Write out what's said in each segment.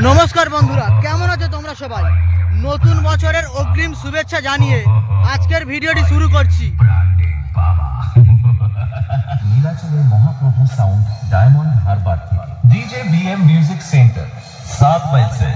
নমস্কার বন্ধুরা, কেমন আছো তোমরা সবাই? নতুন বছরের অগ্রিম শুভেচ্ছা জানিয়ে আজকের ভিডিওটি শুরু করছি। নীলাচলের মহাপ্রভু সাউন্ড ডায়মন্ড হারবার থেকে DJ BM music centre 7 mile से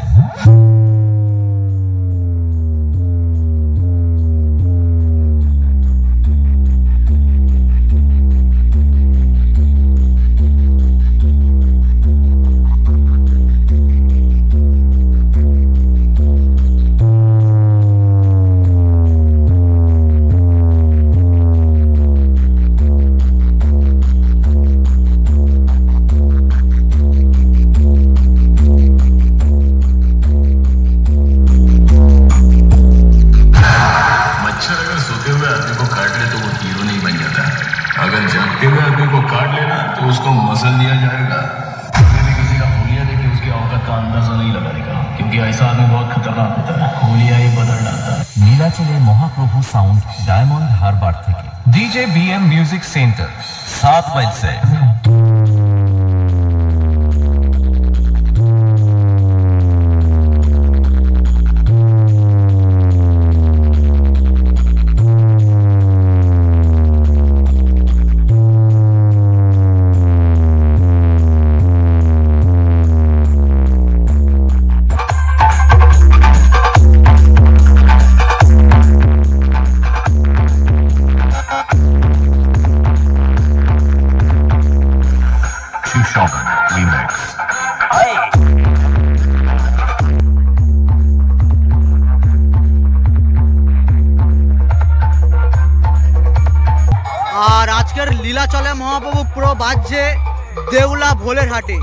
अगर जागते हुए आदमी को काट लेना तो उसको मसल दिया जाएगा। भी किसी का होलिया देख के उसकी औकात का अंदाजा नहीं लगाएगा, क्योंकि ऐसा आदमी बहुत खतरनाक होता है, होलिया ही बदल डालता है। नीलाचलेर महाप्रभु साउंड डायमंड हारबार থেকে DJ BM music centre 7 mile से আর আজকের লীলাচলে মহাপ্রভু পুরো বাজছে দেউলা ভোলের হাটে।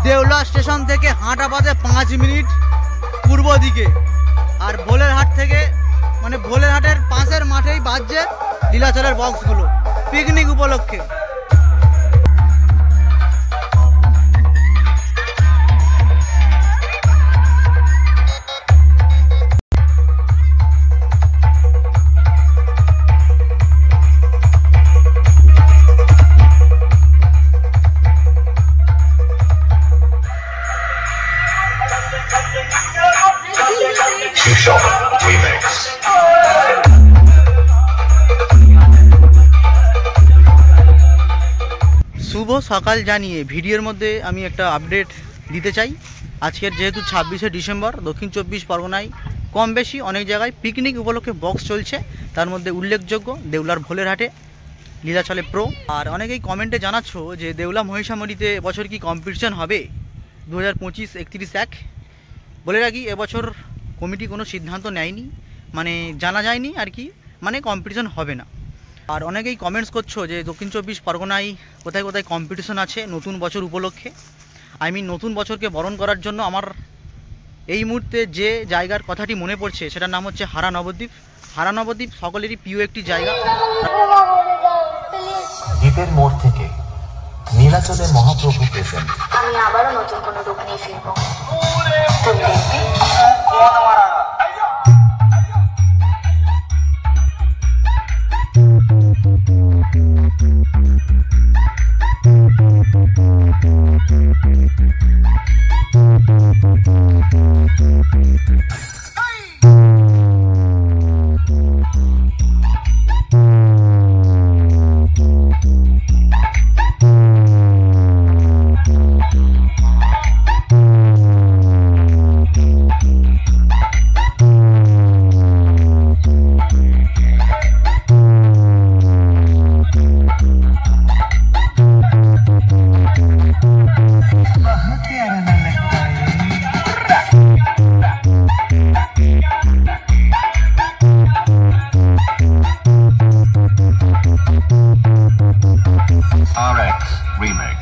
দেউলা স্টেশন থেকে হাঁটা বাজে 5 মিনিট পূর্ব দিকে, আর ভোলের হাট থেকে মানে ভোলের হাটের পাশের মাঠেই বাজছে লীলাচলের বক্সগুলো পিকনিক উপলক্ষে। শুভ সকাল জানিয়ে ভিডিওর মধ্যে আমি একটা আপডেট দিতে চাই। আজকের যেহেতু 26শে ডিসেম্বর, দক্ষিণ 24 পরগনায় কম বেশি অনেক জায়গায় পিকনিক উপলক্ষে বক্স চলছে। তার মধ্যে উল্লেখযোগ্য দেউলার ভোলের হাটে লীলাচলে প্রো। আর অনেকেই কমেন্টে জানাচ্ছ যে দেউলা মহিষামণিতে এবছর কি কম্পিটিশন হবে 2025 31/1। বলে রাখি, এবছর কমিটি কোনো সিদ্ধান্ত নেয়নি, মানে জানা যায়নি আর কি, মানে কম্পিটিশন হবে না। আর অনেকেই কমেন্টস করছো যে দক্ষিণ 24 পরগনায় কোথায় কোথায় কম্পিটিশন আছে নতুন বছর উপলক্ষে। নতুন বছরকে বরণ করার জন্য আমার এই মুহূর্তে যে জায়গার কথাটি মনে পড়ছে সেটার নাম হচ্ছে হারা নবদ্বীপ। হারা নবদ্বীপ সকলেরই প্রিয় একটি জায়গা। দ্বীপের মোড় থেকে নীলাচলের মহাপ্রভু প্রেজেন্ট। আমি আবারও নতুন কোনো রূপ নিয়ে ফিরবো। RX Remix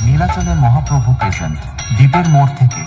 নীলাচলের মহাপ্রভু প্রেজেন্ট দ্বীপের মোড় থেকে